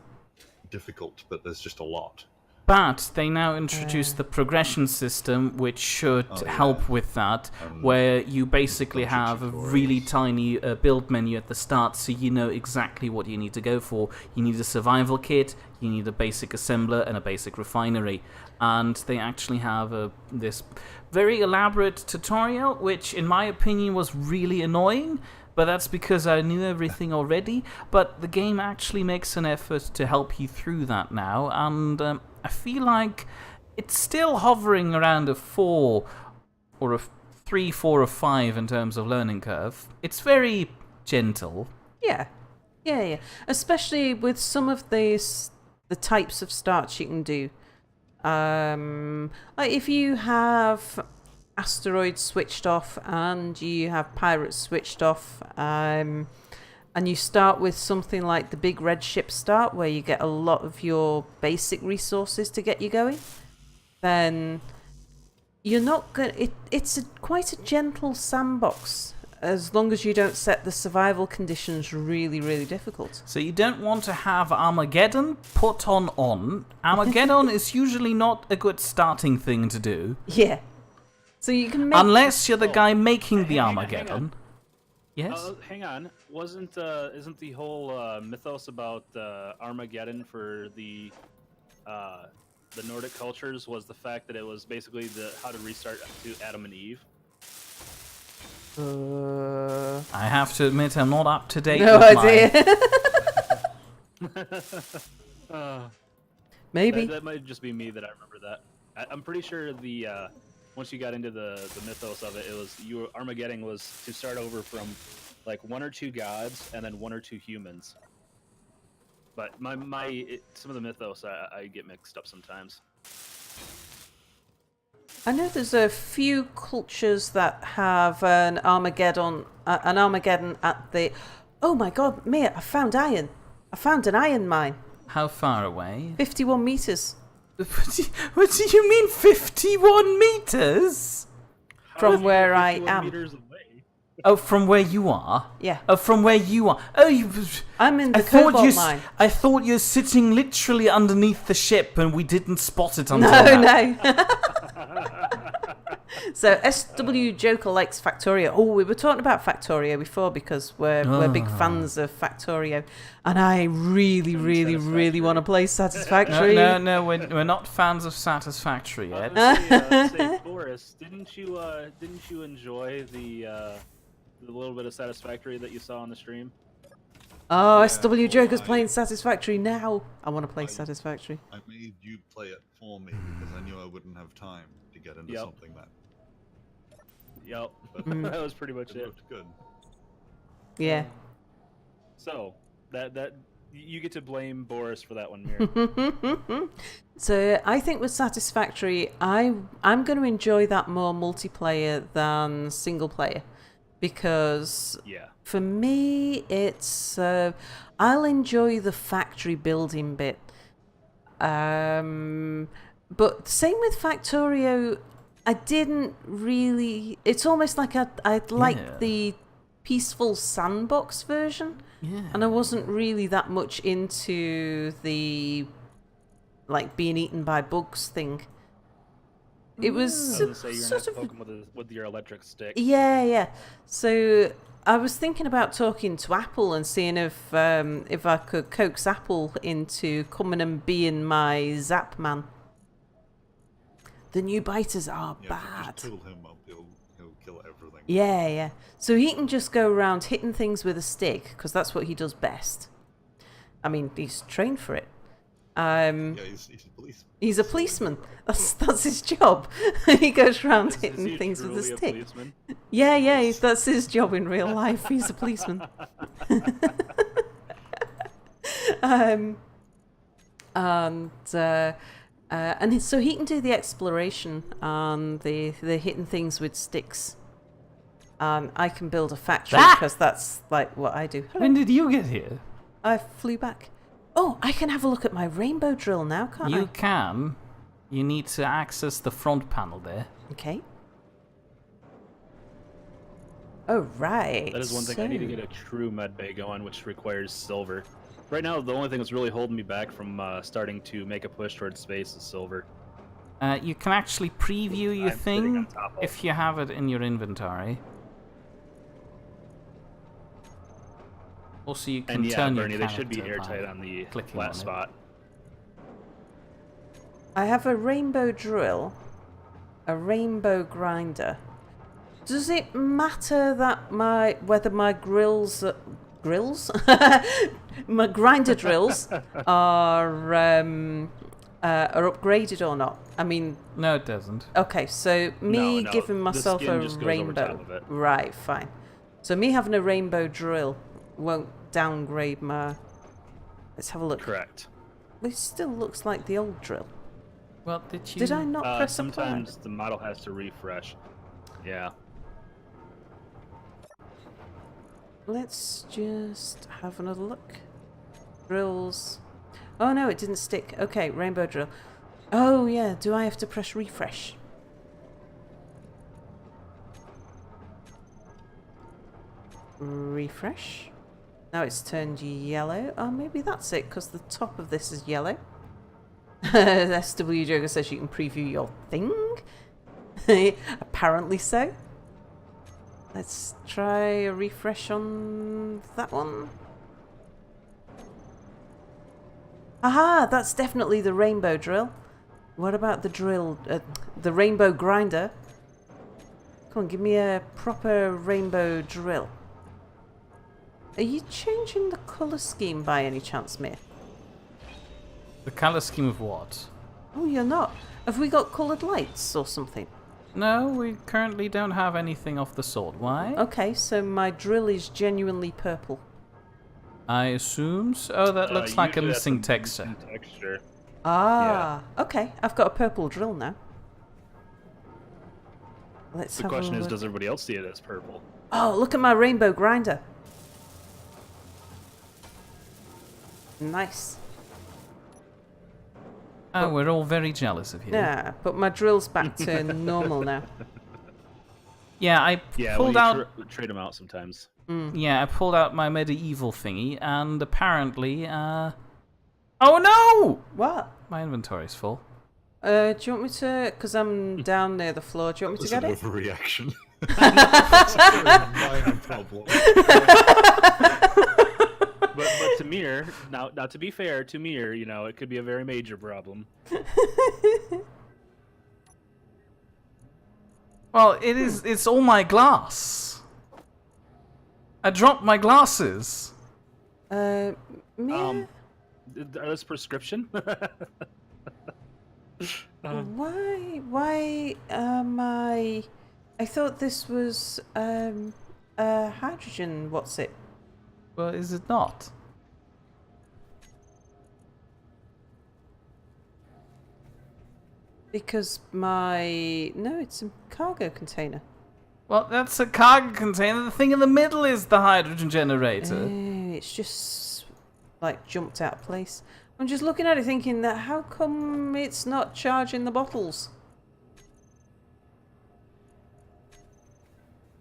difficult, but there's just a lot. But they now introduced the progression system, which should Oh, yeah. help with that, where you basically bunch of have a really tutorials. tiny build menu at the start, so you know exactly what you need to go for. You need a survival kit, you need a basic assembler, and a basic refinery. And they actually have this very elaborate tutorial, which, in my opinion, was really annoying. But that's because I knew everything already. But the game actually makes an effort to help you through that now, and I feel like it's still hovering around a 4 or a 3, 4, or 5 in terms of learning curve. It's very gentle. Yeah. Especially with some of the types of starts you can do. Like if you have asteroids switched off and you have pirates switched off, and you start with something like the big red ship start, where you get a lot of your basic resources to get you going, then you're not going. It's quite a gentle sandbox, as long as you don't set the survival conditions really, really difficult. So you don't want to have Armageddon put on. Armageddon is usually not a good starting thing to do. Yeah. So you can make... Unless you're the guy making the hang on. Armageddon. Yes? Hang on. Isn't the whole mythos about Armageddon for the Nordic cultures was the fact that it was basically how to restart to Adam and Eve? I have to admit I'm not up to date No with idea. Maybe. That might just be me that I remember that. I'm pretty sure the once you got into the mythos of it, Armageddon was to start over from like 1 or 2 gods and then 1 or 2 humans. But some of the mythos I get mixed up sometimes. I know there's a few cultures that have an Armageddon at the... Oh my god, Mia, I found iron. I found an iron mine. How far away? 51 meters. What do you mean 51 meters? From where I 51 am. meters away? Oh, from where you are? Yeah. Oh, from where you are. Oh, I'm in the cobalt mine. I thought you're sitting literally underneath the ship and we didn't spot it until No, now. no. So SW Joker likes Factorio. Oh, we were talking about Factorio before because we're big fans of Factorio, and I really, really, really want to play Satisfactory. No, we're not fans of Satisfactory yet. Say, Boris, didn't you enjoy the little bit of Satisfactory that you saw on the stream? Oh, Yeah, SW Joker's I- playing Satisfactory now. I want to play I- Satisfactory. I made you play it for me because I knew I wouldn't have time to get into Yep. something that Yep, But that was pretty much it it. looked good. Yeah. So that you get to blame Boris for that one, Mira. So I think with Satisfactory, I'm going to enjoy that more multiplayer than single player, because Yeah. for me it's I'll enjoy the factory building bit, but same with Factorio. I didn't really. It's almost like I'd like Yeah. the peaceful sandbox version. Yeah. And I wasn't really that much into the like being eaten by bugs thing. It was I was gonna say you're sort not of poking with your electric stick. yeah. So I was thinking about talking to Apple and seeing if I could coax Apple into coming and being my Zap man. The new biters are Yeah, if you bad. just tool him up, he'll kill everything. Yeah. So he can just go around hitting things with a stick, because that's what he does best. I mean, he's trained for it. Yeah, he's a policeman. He's a policeman. That's his job. He goes around Is hitting he things with a truly a stick. policeman? Yeah, that's his job in real life. He's a policeman. And so he can do the exploration and the hitting things with sticks. I can build a factory because that's like what I do. Hello. When did you get here? I flew back. Oh, I can have a look at my rainbow drill now, can't You I? can. You need to access the front panel there. Okay. Oh, right. That is one thing I need to get a true med bay going, which requires silver. Right now, the only thing that's really holding me back from starting to make a push towards space is silver. You can actually preview your I'm sitting on thing top of. if you have it in your inventory. Also, you can And yeah, turn Bernie, your they should be character by airtight on the clicking on flat it. spot. I have a rainbow drill, a rainbow grinder. Does it matter that whether my grills my grinder drills are upgraded or not? I mean, No, it doesn't. okay, so me No, giving the myself skin a just goes over rainbow, top of it. right? Fine. So me having a rainbow drill won't downgrade my. Let's have a look. Correct. It still looks like the old drill. Well, did you? Did I not press apply? Sometimes the model has to refresh. Yeah. Let's just have another look. Drills. Oh no, it didn't stick. Okay, rainbow drill. Oh yeah, do I have to press refresh? Refresh. Now it's turned yellow. Oh, maybe that's it, because the top of this is yellow. SW Joker says you can preview your thing. Apparently so. Let's try a refresh on that one. Aha, that's definitely the rainbow drill. What about the drill, the rainbow grinder? Come on, give me a proper rainbow drill. Are you changing the colour scheme by any chance, Mir? The colour scheme of what? Oh, you're not. Have we got coloured lights or something? No, we currently don't have anything of the sort. Why? Okay, so my drill is genuinely purple. I assume so. Oh, that looks like a Usually that's missing texture. missing texture. Ah, okay. I've got a purple drill now. Let's The have question a is, look. does everybody else see it as purple? Oh, look at my rainbow grinder. Nice. Oh, we're all very jealous of you. Yeah, but my drill's back to normal now. Yeah, I Yeah, pulled well, out. trade them out sometimes. Yeah, I pulled out my medieval thingy, and apparently, oh no! What? My inventory's full. Do you want me to? Because I'm down near the floor. Do you want me to That's get an it? overreaction. It's a very minor problem. But to Mir, now to be fair, to Mir, you know, it could be a very major problem. Well, it's all my glass. I dropped my glasses. Mia? Are this prescription? Why am I thought this was hydrogen. What's it? Well, is it not? Because no, it's a cargo container. Well, that's a cargo container. The thing in the middle is the hydrogen generator. It's just like jumped out of place. I'm just looking at it thinking that how come it's not charging the bottles?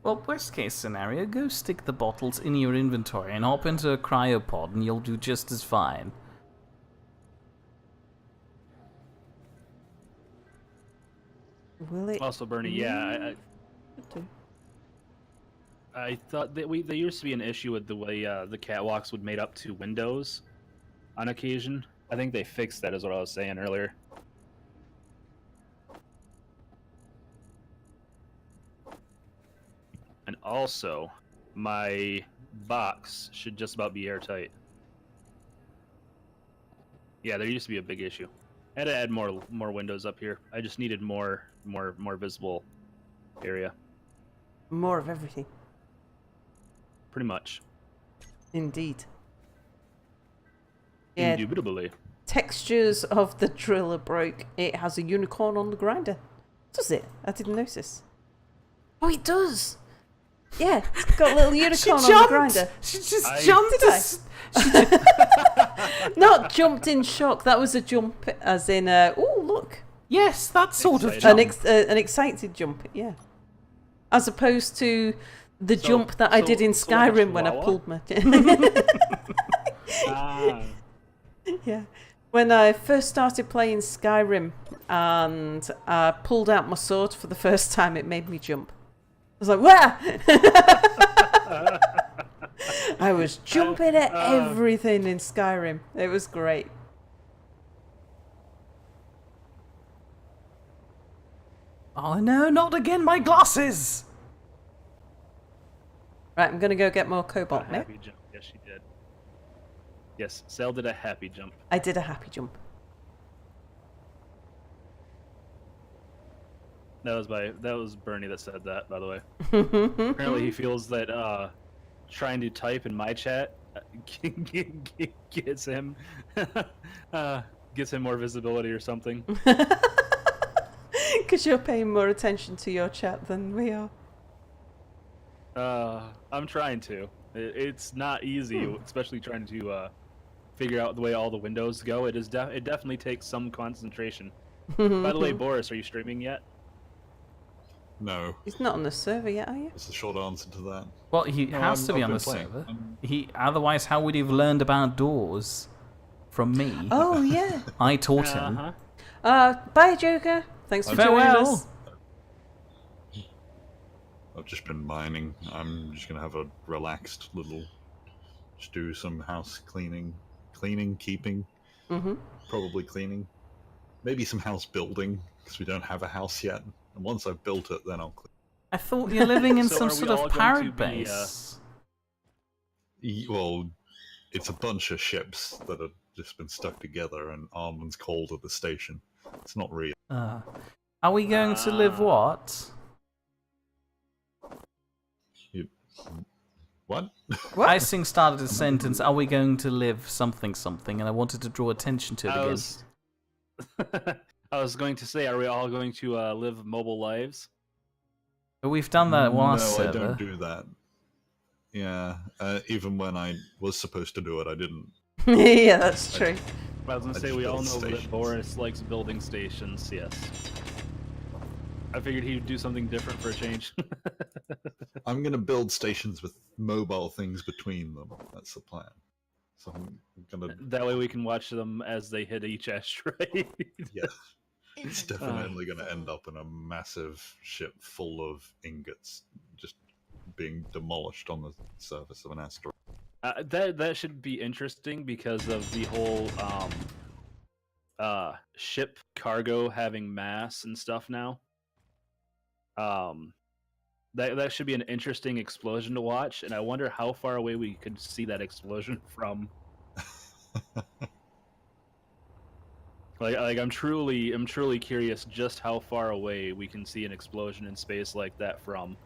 Well, worst case scenario, go stick the bottles in your inventory and hop into a cryopod and you'll do just as fine. Will it? Also, Bernie, yeah, I thought that there used to be an issue with the way the catwalks would made up to windows on occasion. I think they fixed that, is what I was saying earlier. And also, my box should just about be airtight. Yeah, there used to be a big issue. I had to add more windows up here. I just needed more visible area. More of everything. Pretty much. Indeed. Yeah, Indubitably. textures of the driller broke. It has a unicorn on the grinder. Does it? I didn't notice. Oh, it does. Yeah, it's got a little unicorn on the grinder. She just I- jumped. Did Not jumped in shock. That was a jump, as in, oh look, Yes, that sort of Excited. jump. an excited jump. Yeah, as opposed to the jump that I did in so like a Skyrim when I chihuahua? pulled my. Ah. Yeah. When I first started playing Skyrim and I pulled out my sword for the first time, it made me jump. I was like, "Wah!" I was jumping at everything in Skyrim. It was great. Oh no, not again, my glasses! Right, I'm going to go get more A cobalt now. happy jump. Yes, she did. Yes, Sel did a happy jump. I did a happy jump. That was Bernie that said that, by the way. Apparently, he feels that trying to type in my chat gets him more visibility or something. Because you're paying more attention to your chat than we are. I'm trying to. It's not easy, especially trying to figure out the way all the windows go. It definitely takes some concentration. By the way, Boris, are you streaming yet? No, He's not on the server yet, are you? that's the short answer to that. Well, he No, has to be I've on been the playing. server. Otherwise, how would he have learned about doors? From me. Oh, yeah. I taught him. Bye, Joker. Thanks for joining Farewell. us. I've just been mining. I'm just gonna have a relaxed little, just do some house cleaning, keeping, probably cleaning, maybe some house building because we don't have a house yet. And once I've built it, then I'll clean. I thought you're living in So some are we sort all of going to pirate be, base. Well, it's a bunch of ships that have just been stuck together, and Armand's called at the station. It's not real. Are we going to live what? What? What? Eiscing started a sentence, are we going to live something something, and I wanted to draw attention to it again. I was going to say, are we all going to live mobile lives? But we've done that last No, server. I don't do that. Yeah, even when I was supposed to do it, I didn't. Yeah, that's true. I was going to I say, just we all build know that stations. Boris likes building stations, yes. I figured he'd do something different for a change. I'm gonna build stations with mobile things between them. That's the plan. So I'm gonna. That way we can watch them as they hit each asteroid. Yeah, it's definitely gonna end up in a massive ship full of ingots, just being demolished on the surface of an asteroid. That should be interesting because of the whole ship cargo having mass and stuff now. That should be an interesting explosion to watch, and I wonder how far away we could see that explosion from. Like I'm truly curious just how far away we can see an explosion in space like that from.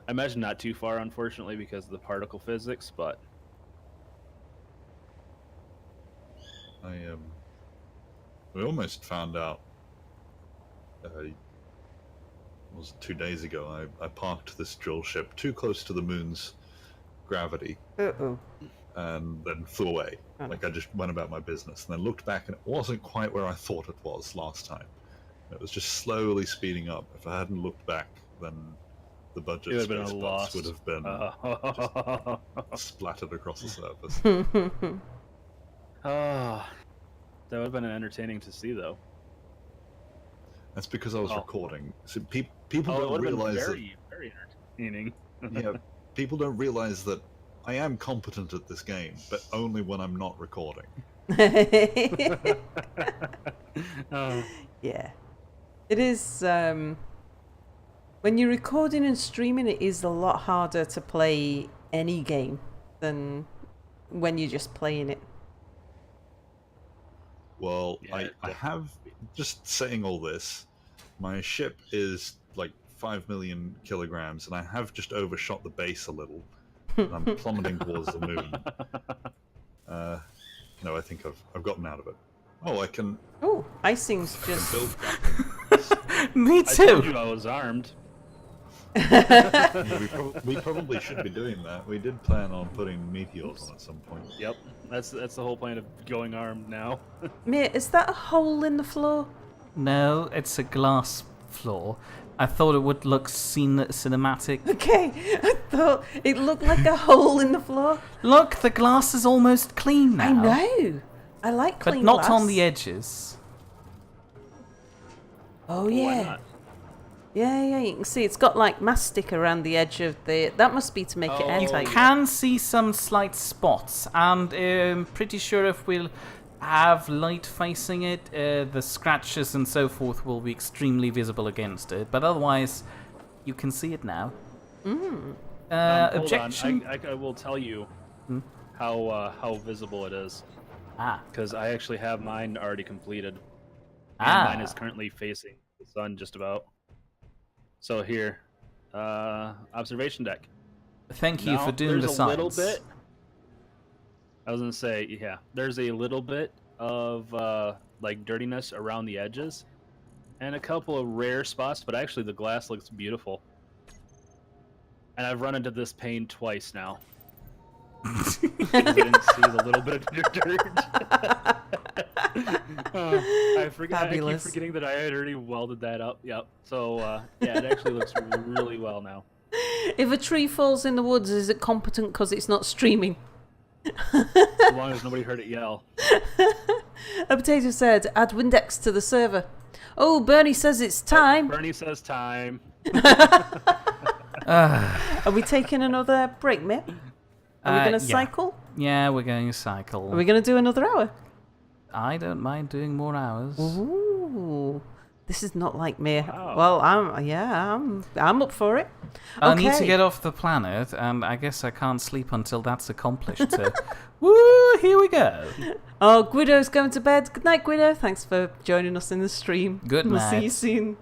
I imagine not too far, unfortunately, because of the particle physics, but we almost found out. Was it 2 days ago? I parked this drill ship too close to the moon's gravity, Uh-oh. and then flew away. Oh. Like I just went about my business, and then looked back, and it wasn't quite where I thought it was last time. It was just slowly speeding up. If I hadn't looked back, then the budget it would have space been a bus loss. would have been splattered across the surface. That would have been entertaining to see, though. That's because I was Oh. recording. So people Oh, it don't would have been realize very entertaining. that. Yeah, people don't realize that I am competent at this game, but only when I'm not recording. Yeah. It is, when you're recording and streaming, it is a lot harder to play any game than when you're just playing it. Well, Yeah, I have, just saying all this, my ship is like 5 million kilograms, and I have just overshot the base a little. And I'm plummeting towards the moon. No, I think I've gotten out of it. Oh, I can Oh, Icing's just... build. Me I told too! you I was armed. Yeah, we probably should be doing that. We did plan on putting meteors on at some point. Yep, that's the whole point of going armed now. Mate, is that a hole in the floor? No, it's a glass floor. I thought it would look cinematic. Okay, I thought it looked like a hole in the floor. Look, the glass is almost clean now. I know. I like But clean not glass. on the edges. Oh Why yeah. not? Yeah, you can see it's got like mastic around the edge of the... That must be to make it Oh. airtight. Can see some slight spots, and pretty sure if we'll have light facing it, the scratches and so forth will be extremely visible against it. But otherwise, you can see it now. Mm. Hold Objection? on. I will tell you how visible it is, Ah. because I actually have mine already completed. Ah. And mine is currently facing the sun just about. So here, observation deck. Thank you Now, for doing the there's a little science. bit. I was gonna say, yeah, there's a little bit of like dirtiness around the edges, and a couple of rare spots. But actually, the glass looks beautiful. And I've run into this pain twice now. Because I didn't see the little bit of dirt. I keep Fabulous. forgetting that I had already welded that up. Yep. So yeah, it actually looks really well now. If a tree falls in the woods, is it competent because it's not streaming? As long as nobody heard it yell. A potato said, add Windex to the server. Oh, Bernie says it's time. Bernie says time. Are we taking another break, mate? Are we going to yeah. cycle? Yeah, we're going to cycle. Are we going to do another hour? I don't mind doing more hours. Ooh, this is not like me. Wow. Well, I'm up for it. I need to Okay. get off the planet, and I guess I can't sleep until that's accomplished. So, woo! Here we go. Oh, Guido's going to bed. Good night, Guido. Thanks for joining us in the stream. Good We'll see night. you soon.